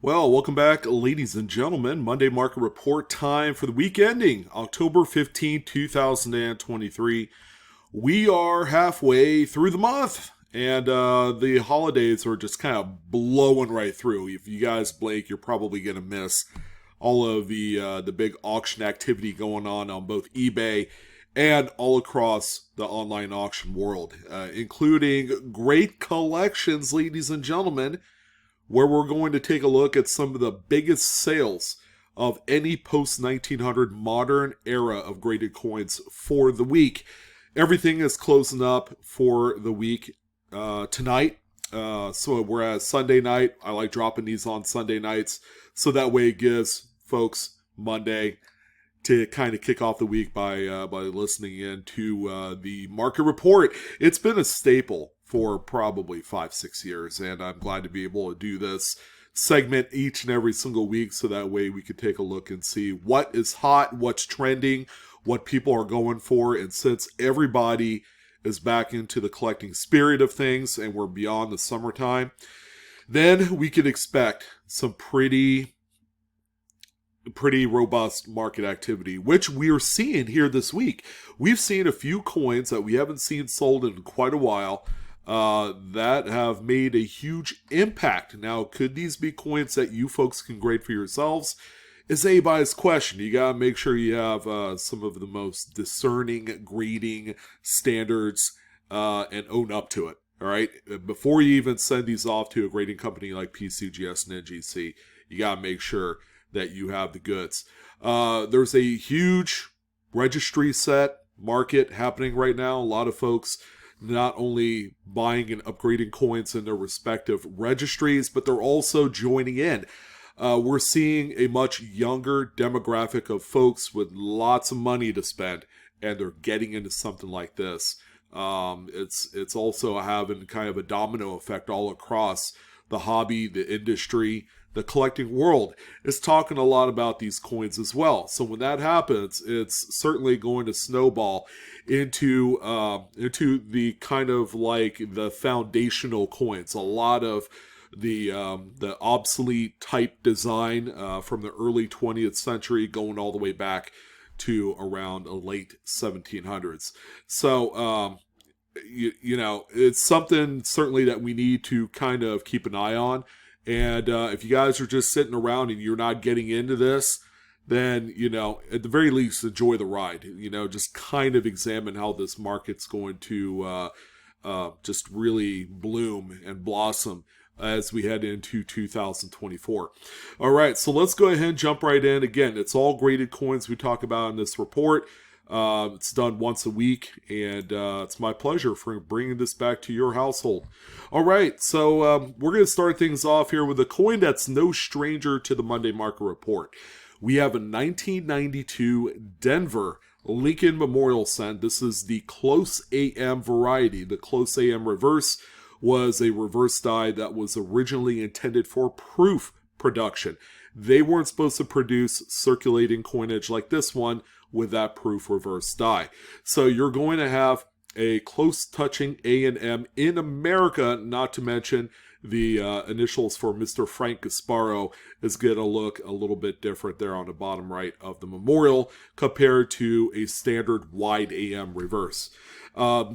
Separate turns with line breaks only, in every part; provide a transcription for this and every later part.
Well, welcome back, ladies and gentlemen. Monday market report time for the week ending October 15th, 2023. We are halfway through the month, and the holidays are just kind of blowing right through. If you guys blink, you're probably going to miss all of the big auction activity going on both eBay and all across the online auction world, including great collections, ladies and gentlemen, where we're going to take a look at some of the biggest sales of any post 1900 modern era of graded coins for the week. Everything is closing up for the week tonight. So whereas Sunday night, I like dropping these on Sunday nights, so that way it gives folks Monday to kind of kick off the week by listening in to the market report. It's been a staple for probably 5-6 years, and I'm glad to be able to do this segment each and every single week, so that way we can take a look and see what is hot, what's trending, what people are going for. And since everybody is back into the collecting spirit of things and we're beyond the summertime, then we can expect some pretty robust market activity, which we are seeing here this week. We've seen a few coins that we haven't seen sold in quite a while that have made a huge impact. Now, could these be coins that you folks can grade for yourselves? Is anybody's question. You gotta make sure you have some of the most discerning grading standards and own up to it. All right, before you even send these off to a grading company like PCGS and NGC, you gotta make sure that you have the goods. There's a huge registry set market happening right now. A lot of folks not only buying and upgrading coins in their respective registries, but they're also joining in. We're seeing a much younger demographic of folks with lots of money to spend, and they're getting into something like this. It's also having kind of a domino effect all across the hobby, the industry. The collecting world is talking a lot about these coins as well. So when that happens, it's certainly going to snowball into the kind of like the foundational coins. A lot of the obsolete type design from the early 20th century going all the way back to around the late 1700s. So you know, it's something certainly that we need to kind of keep an eye on. And if you guys are just sitting around and you're not getting into this, then, you know, at the very least, enjoy the ride. You know, just kind of examine how this market's going to just really bloom and blossom as we head into 2024. All right, so let's go ahead and jump right in. Again, it's all graded coins we talk about in this report. It's done once a week, and it's my pleasure for bringing this back to your household. All right, so we're going to start things off here with a coin that's no stranger to the Monday Market Report. We have a 1992 Denver Lincoln Memorial Cent. This is the Close AM variety. The Close AM reverse was a reverse die that was originally intended for proof production. They weren't supposed to produce circulating coinage like this one with that proof reverse die. So you're going to have a close touching A&M in America, not to mention the initials for Mr. Frank Gasparo is going to look a little bit different there on the bottom right of the memorial compared to a standard wide AM reverse.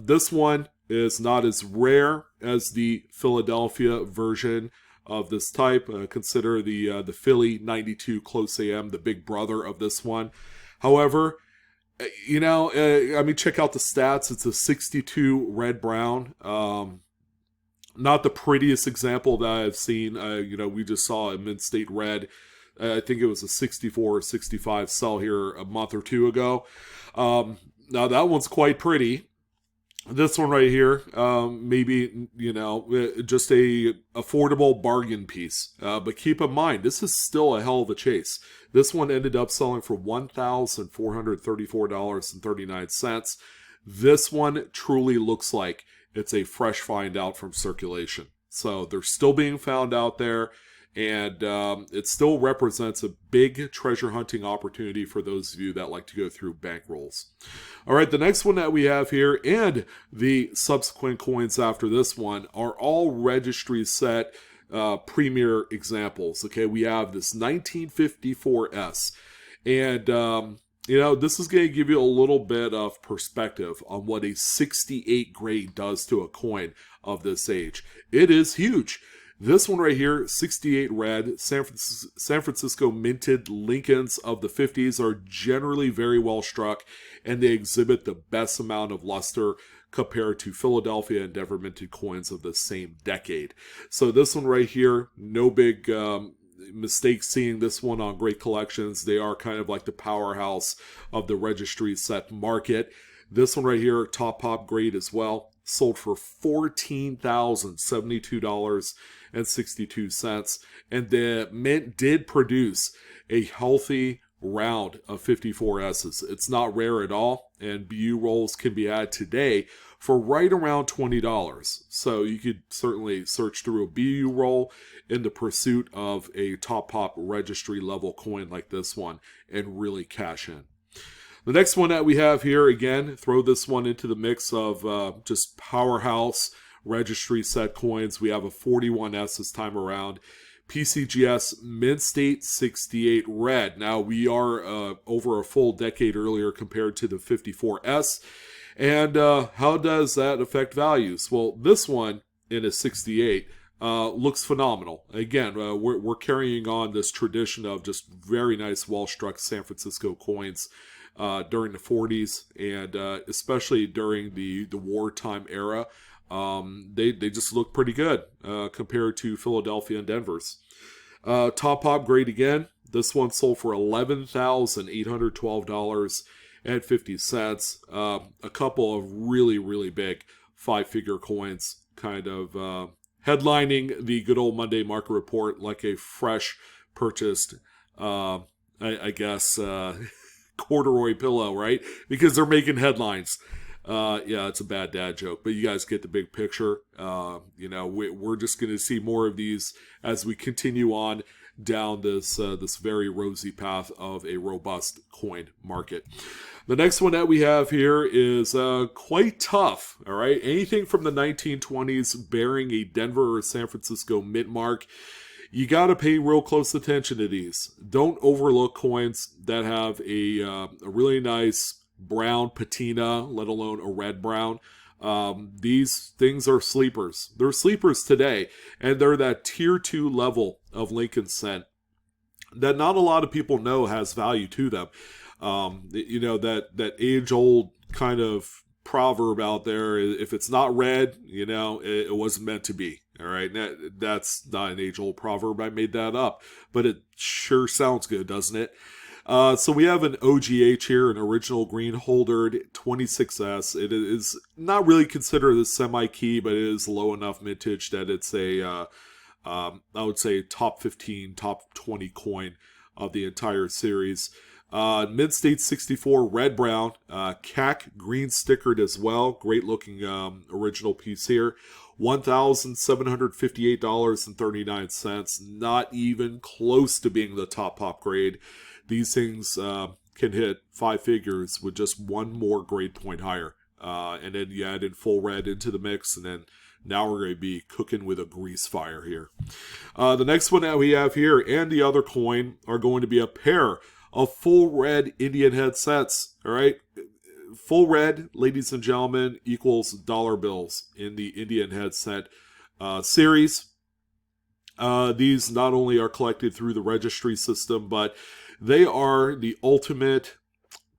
This one is not as rare as the Philadelphia version of this type. Consider the Philly 92 Close AM the big brother of this one. However, you know, I mean, check out the stats. It's a 62 red-brown. Not the prettiest example that I've seen. You know, we just saw a mid-state red. I think it was a 64 or 65 sell here a month or two ago. Now, that one's quite pretty. This one right here, maybe, you know, just a affordable bargain piece. But keep in mind, this is still a hell of a chase. This one ended up selling for $1,434.39. This one truly looks like it's a fresh find out from circulation. So they're still being found out there. And it still represents a big treasure hunting opportunity for those of you that like to go through bankrolls. All right, the next one that we have here and the subsequent coins after this one are all registry set premier examples. Okay, we have this 1954S, and this is going to give you a little bit of perspective on what a 68 grade does to a coin of this age. It is huge. This one right here, 68 red, San Francisco minted Lincolns of the 50s are generally very well struck, and they exhibit the best amount of luster compared to Philadelphia and Denver minted coins of the same decade. So this one right here, no big mistake seeing this one on Great Collections. They are kind of like the powerhouse of the registry set market. This one right here, top pop grade as well, sold for $14,072.62, and the mint did produce a healthy round of 54S's. It's not rare at all, and BU rolls can be had today for right around $20. So you could certainly search through a BU roll in the pursuit of a top pop registry level coin like this one and really cash in. The next one that we have here, again, throw this one into the mix of just powerhouse registry set coins. We have a 41S this time around. PCGS Mint State 68 red. Now, we are over a full decade earlier compared to the 54S. And how does that affect values? Well, this one in a 68 looks phenomenal. Again, we're carrying on this tradition of just very nice, well-struck San Francisco coins during the 40s, and especially during the wartime era. They just look pretty good compared to Philadelphia and Denver's. Top pop grade again. This one sold for $11,812.50. A couple of really, really big five-figure coins kind of headlining the good old Monday market report like a fresh purchased, I guess, corduroy pillow, right? Because they're making headlines. Yeah, it's a bad dad joke, but you guys get the big picture. We're just going to see more of these as we continue on down this very rosy path of a robust coin market. The next one that we have here is quite tough, all right? Anything from the 1920s bearing a Denver or San Francisco mint mark, you got to pay real close attention to these. Don't overlook coins that have a really nice brown patina, let alone a red brown. These things are sleepers. They're sleepers today, and they're that tier 2 level of Lincoln cent that not a lot of people know has value to them. That age-old kind of proverb out there, if it's not red, it wasn't meant to be. All right, that's not an age-old proverb. I made that up, but it sure sounds good, doesn't it? So we have an OGH here, an original green holdered 26S. It is not really considered a semi-key, but it is low enough mintage that it's I would say top 15, top 20 coin of the entire series. Mint State 64 red brown, CAC green stickered as well. Great looking original piece here. $1,758.39. Not even close to being the top pop grade. These things can hit five figures with just one more grade point higher. And then you add in full red into the mix, and then now we're going to be cooking with a grease fire here. The next one that we have here and the other coin are going to be a pair of full red Indian head sets. All right. Full red, ladies and gentlemen, equals dollar bills in the Indian head set series. These not only are collected through the registry system, but they are the ultimate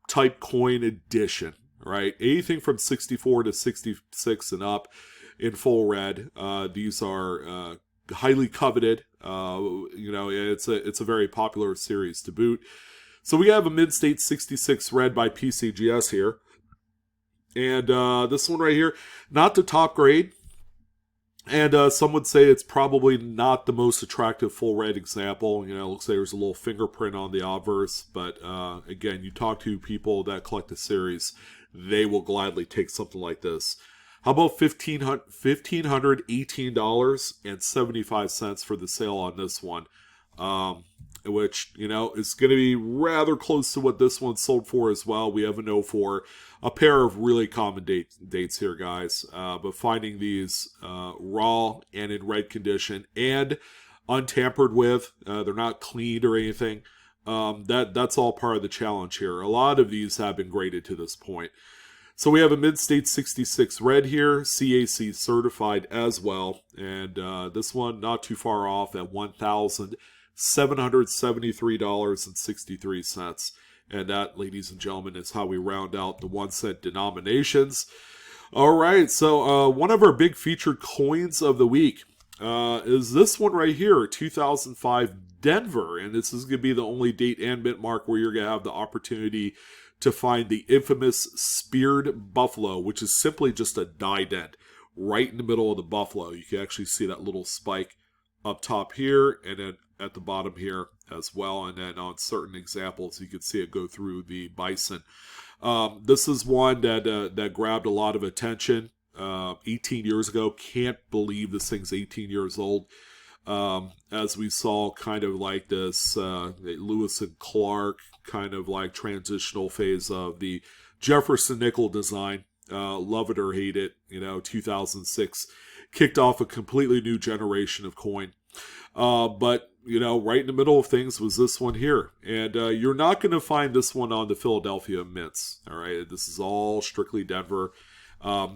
type coin edition, right? Anything from 64 to 66 and up in full red. These are highly coveted. It's a very popular series to boot. So we have a Mint State 66 red by PCGS here. And this one right here, not the top grade. And some would say it's probably not the most attractive full red example. It looks like there's a little fingerprint on the obverse. But again, you talk to people that collect the series, they will gladly take something like this. How about $1,518.75 for the sale on this one? which, you know, is going to be rather close to what this one sold for as well. We have an 04, a pair of really common dates here, guys. But finding these raw and in red condition and untampered with, they're not cleaned or anything. That's all part of the challenge here. A lot of these have been graded to this point. So we have a Mid-State 66 red here, CAC certified as well. And this one not too far off at $1,773.63. And that, ladies and gentlemen, is how we round out the 1 cent denominations. All right, so one of our big featured coins of the week is this one right here, 2005 Denver. And this is going to be the only date and mint mark where you're going to have the opportunity to find the infamous speared buffalo, which is simply just a die dent right in the middle of the buffalo. You can actually see that little spike up top here and then at the bottom here as well. And then on certain examples, you can see it go through the bison. This is one that grabbed a lot of attention 18 years ago. Can't believe this thing's 18 years old. As we saw kind of like this Lewis and Clark kind of like transitional phase of the Jefferson nickel design. Love it or hate it, you know, 2006 kicked off a completely new generation of coin. But, you know, right in the middle of things was this one here. And you're not going to find this one on the Philadelphia mints. All right, this is all strictly Denver.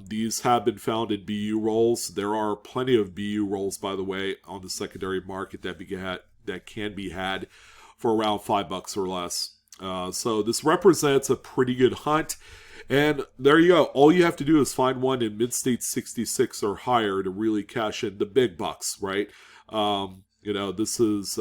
These have been found in BU rolls. There are plenty of BU rolls, by the way, on the secondary market that can be had for around $5 or less. So this represents a pretty good hunt. And there you go. All you have to do is find one in Mid-State 66 or higher to really cash in the big bucks, right? You know, this is,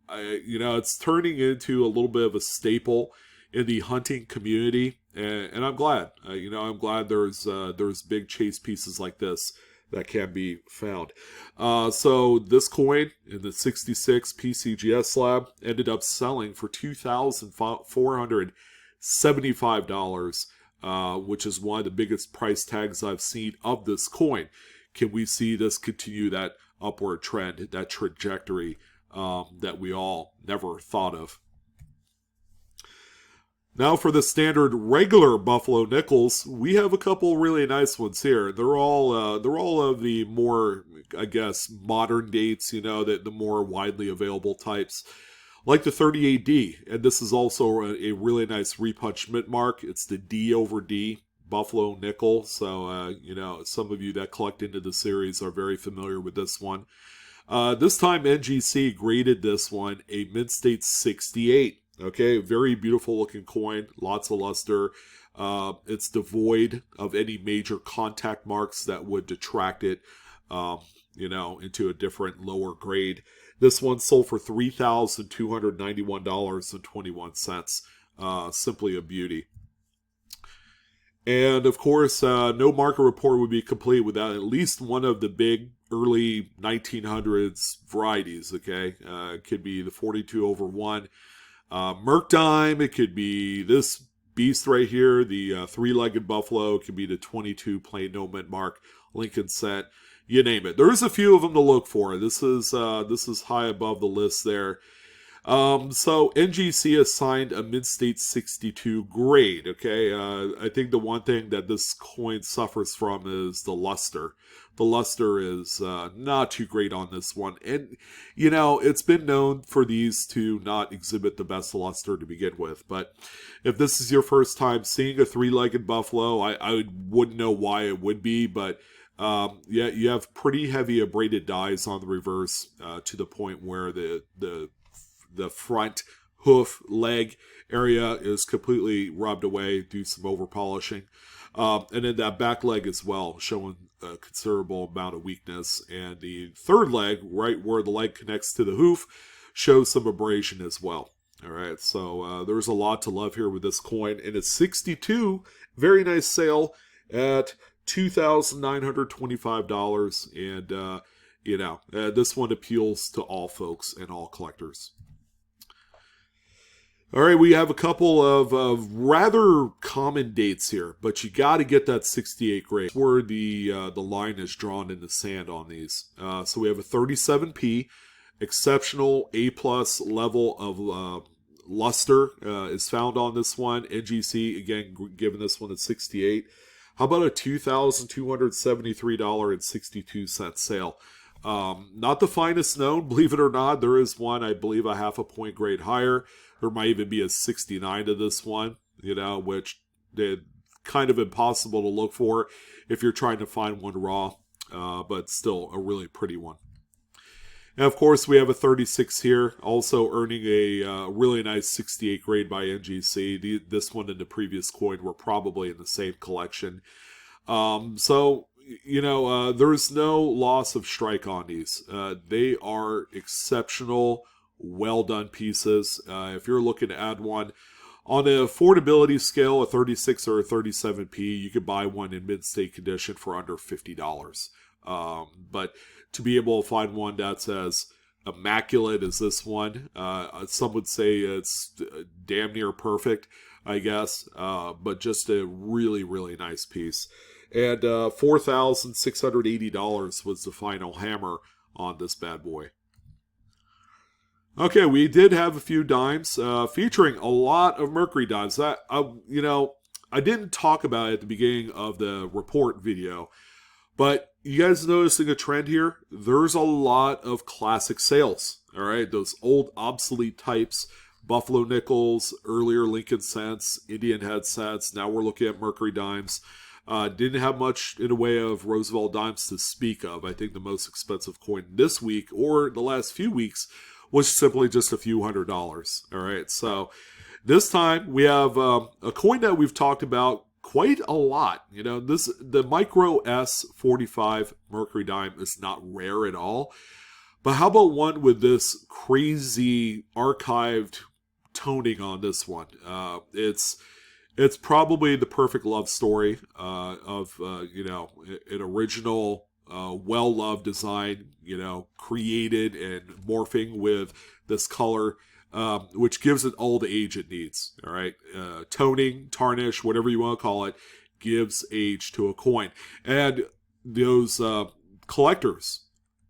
it's turning into a little bit of a staple in the hunting community. And I'm glad, I'm glad there's big chase pieces like this that can be found. So this coin in the 66 PCGS slab ended up selling for $2,475, which is one of the biggest price tags I've seen of this coin. Can we see this continue that upward trend, that trajectory that we all never thought of? Now for the standard regular Buffalo nickels, we have a couple really nice ones here. They're all of the more, I guess, modern dates, you know, the more widely available types, like the 38D. And this is also a really nice repunch mint mark. It's the D over D Buffalo nickel. So, some of you that collect into the series are very familiar with this one. This time NGC graded this one a Mid-State 68. Okay, very beautiful looking coin, lots of luster. It's devoid of any major contact marks that would detract it, into a different lower grade. This one sold for $3,291.21. Simply a beauty. And of course, no market report would be complete without at least one of the big early 1900s varieties. Okay, it could be the 42/1. Merc dime, it could be this beast right here, the three-legged buffalo, it could be the 22 plain no mint mark, Lincoln cent, you name it. There's a few of them to look for. This is high above the list there. So NGC assigned a Mid-State 62 grade, okay? I think the one thing that this coin suffers from is the luster. The luster is not too great on this one. And, it's been known for these to not exhibit the best luster to begin with. But if this is your first time seeing a three-legged buffalo, I wouldn't know why it would be, but you have pretty heavy abraded dies on the reverse to the point where the front hoof leg area is completely rubbed away, do some over polishing. And then that back leg as well, showing a considerable amount of weakness. And the third leg, right where the leg connects to the hoof, shows some abrasion as well. All right, so there's a lot to love here with this coin. And it's 62, very nice sale at $2,925. And, this one appeals to all folks and all collectors. All right, we have a couple of rather common dates here, but you got to get that 68 grade where the line is drawn in the sand on these. So we have a 37P. exceptional A+ level of luster is found on this one. NGC, again, giving this one a 68. How about a $2,273.62 sale? Not the finest known, believe it or not. There is one, I believe, a half a point grade higher. There might even be a 69 to this one, which is kind of impossible to look for if you're trying to find one raw, but still a really pretty one. And of course, we have a 36 here, also earning a really nice 68 grade by NGC. This one and the previous coin were probably in the same collection. So, there's no loss of strike on these. They are exceptional, well done pieces. If you're looking to add one on an affordability scale, a 36 or a 37p, you could buy one in mid-state condition for under $50. But to be able to find one that's as immaculate as this one, some would say it's damn near perfect, I guess, but just a really, really nice piece. And $4,680 was the final hammer on this bad boy. Okay, we did have a few dimes featuring a lot of Mercury dimes. That I didn't talk about it at the beginning of the report video, but you guys noticing a trend here? There's a lot of classic sales. All right, those old obsolete types, Buffalo nickels, earlier Lincoln cents, Indian head cents. Now we're looking at Mercury dimes. Didn't have much in the way of Roosevelt dimes to speak of. I think the most expensive coin this week or the last few weeks was simply just a few $100s. All right, so this time we have a coin that we've talked about quite a lot. The Micro S45 Mercury dime is not rare at all. But how about one with this crazy archived toning on this one? It's probably the perfect love story of an original, well-loved design, created and morphing with this color, which gives it all the age it needs. All right, toning, tarnish, whatever you want to call it, gives age to a coin. And those collectors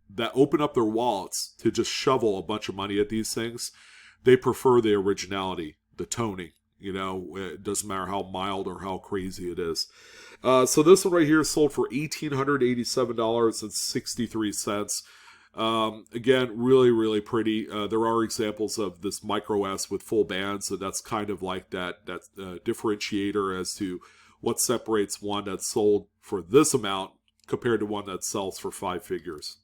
that open up their wallets to just shovel a bunch of money at these things, they prefer the originality, the toning. It doesn't matter how mild or how crazy it is. So this one right here is sold for $1,887.63. Again, really, really pretty. There are examples of this Micro S with full bands, so that's kind of like that differentiator as to what separates one that's sold for this amount compared to one that sells for 5 figures.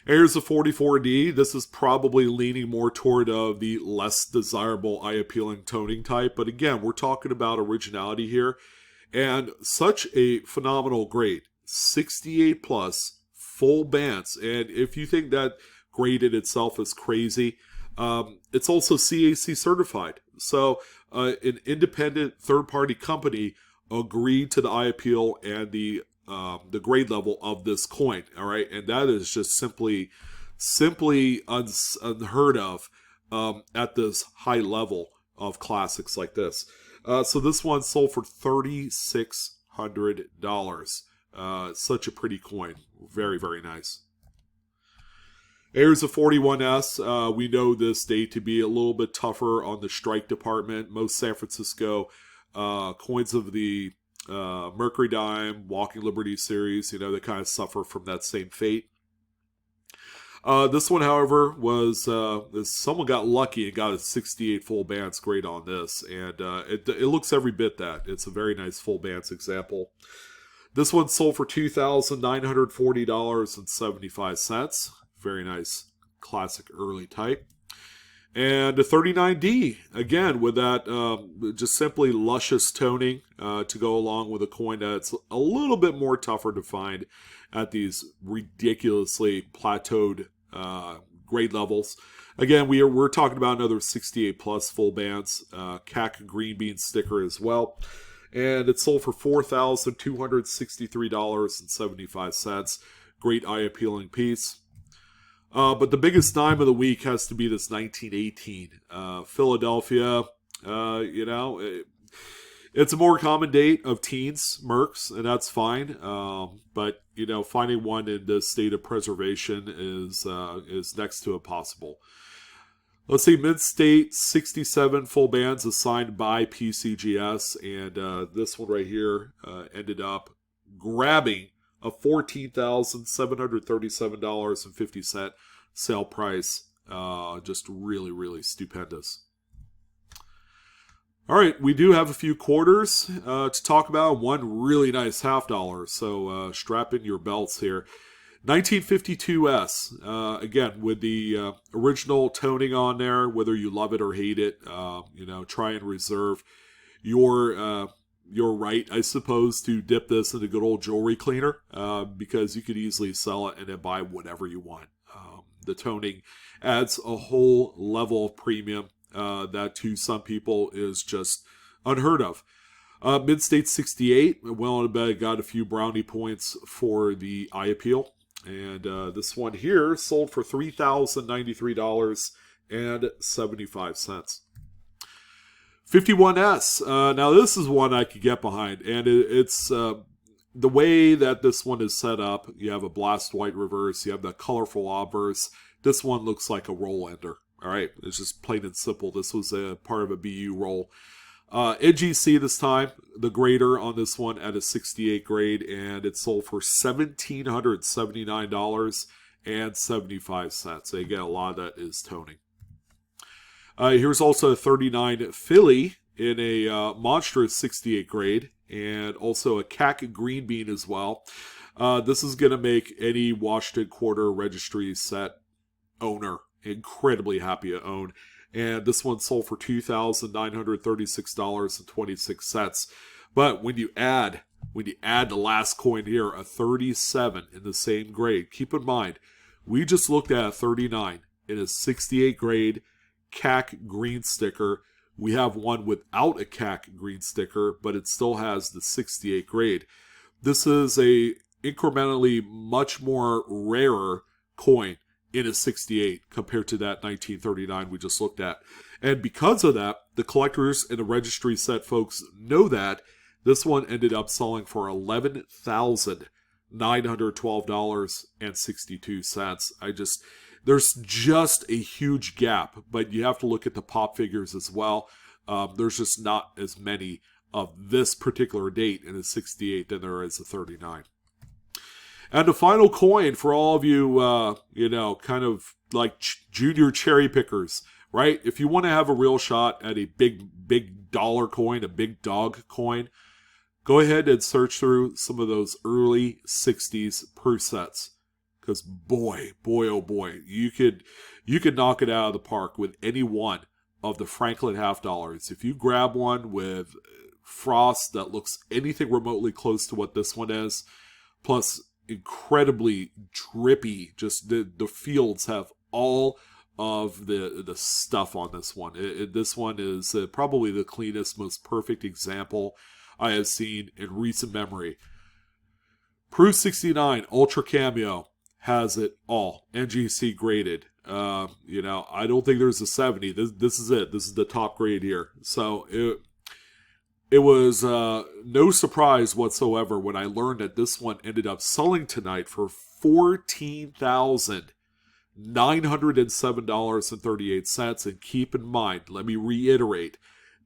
Here's a 44D. This is probably leaning more toward the less desirable eye-appealing toning type. But again, we're talking about originality here. And such a phenomenal grade. 68 plus, full bands. And if you think that grade in itself is crazy, it's also CAC certified. So an independent third-party company agreed to the eye appeal and the grade level of this coin, all right, and that is just simply unheard of at this high level of classics like this. So this one sold for $3,600. Such a pretty coin, very, very nice. Here's a 41S. We know this day to be a little bit tougher on the strike department. Most San Francisco coins of the Mercury dime, Walking Liberty series, they kind of suffer from that same fate. This one, however, was someone got lucky and got a 68 full bands grade on this, and it looks every bit that. It's a very nice full bands example. This one sold for $2,940.75. Very nice classic early type. And a 39D, again, with that just simply luscious toning to go along with a coin that's a little bit more tougher to find at these ridiculously plateaued grade levels. Again, we're talking about another 68 plus full bands, CAC green bean sticker as well. And it sold for $4,263.75. Great eye-appealing piece. But the biggest dime of the week has to be this 1918 Philadelphia. It's a more common date of teens, Mercs, and that's fine. But finding one in this state of preservation is next to impossible. Let's see, Mid-State 67 full bands assigned by PCGS, and this one right here ended up grabbing a $14,737.50 sale price. Just really, really stupendous. All right, we do have a few quarters to talk about. One really nice $half, so strap in your belts here. 1952S, again, with the original toning on there, whether you love it or hate it, try and reserve your right, I suppose, to dip this in a good old jewelry cleaner, because you could easily sell it and then buy whatever you want. The toning adds a whole level of premium that to some people is just unheard of. Mid-State 68, well in bed, got a few brownie points for the eye appeal. And this one here sold for $3,093.75. 51S. Now this is one I could get behind, and it's the way that this one is set up. You have a blast white reverse, you have the colorful obverse. This one looks like a roll ender. All right, it's just plain and simple. This was a part of a BU roll. NGC this time, the grader on this one at a 68 grade, and it sold for $1,779.75. Again, a lot of that is toning. Here's also a 39 Philly in a monstrous 68 grade, and also a CAC green bean as well. This is going to make any Washington Quarter Registry set owner incredibly happy to own. And this one sold for $2,936.26. But when you add the last coin here, a 37 in the same grade, keep in mind, we just looked at a 39 in a 68 grade CAC green sticker. We have one without a CAC green sticker, but it still has the 68 grade. This is a incrementally much more rarer coin in a 68 compared to that 1939 we just looked at. And because of that, the collectors and the registry set folks know that this one ended up selling for $11,912.62. There's just a huge gap, but you have to look at the pop figures as well. There's just not as many of this particular date in a 68 than there is a 39. And the final coin for all of you, kind of like junior cherry pickers, right? If you want to have a real shot at a big dollar coin, a big dog coin, go ahead and search through some of those early 60s sets. Because boy, oh boy, you could knock it out of the park with any one of the Franklin $half. If you grab one with frost that looks anything remotely close to what this one is, plus incredibly drippy, just the fields have all of the stuff on this one. This one is probably the cleanest, most perfect example I have seen in recent memory. Proof 69 Ultra Cameo has it all. NGC graded. I don't think there's a 70. This is it. This is the top grade here. So it was no surprise whatsoever when I learned that this one ended up selling tonight for $14,907.38. And keep in mind, let me reiterate,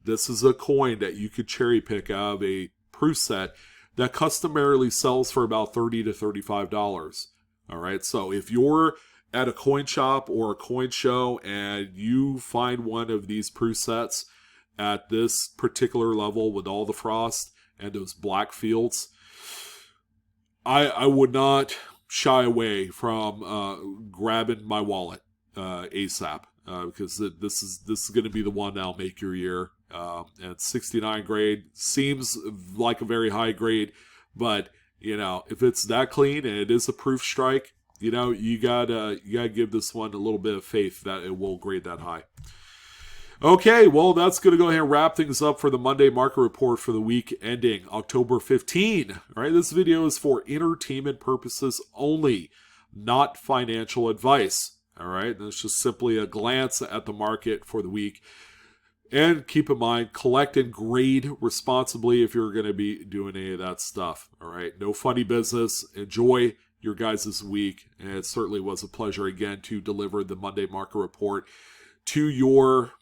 this is a coin that you could cherry pick out of a proof set that customarily sells for about $30 to $35. All right, so if you're at a coin shop or a coin show and you find one of these proof sets at this particular level with all the frost and those black fields, I would not shy away from grabbing my wallet ASAP, because this is going to be the one that'll make your year. And 69 grade seems like a very high grade, but if it's that clean and it is a proof strike, you gotta give this one a little bit of faith that it will grade that high. Okay, well, that's going to go ahead and wrap things up for the Monday market report for the week ending October 15. All right, this video is for entertainment purposes only, not financial advice. All right, that's just simply a glance at the market for the week. And keep in mind, collect and grade responsibly if you're going to be doing any of that stuff. All right. No funny business. Enjoy your guys this week. And it certainly was a pleasure again to deliver the Monday Market Report to your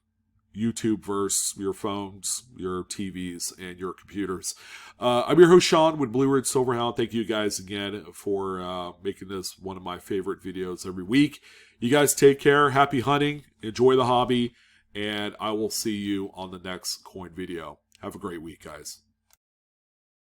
YouTube verse, your phones, your TVs, and your computers. I'm your host, Sean, with Blue Ridge Silverhound. Thank you guys again for making this one of my favorite videos every week. You guys take care. Happy hunting. Enjoy the hobby. And I will see you on the next coin video. Have a great week, guys.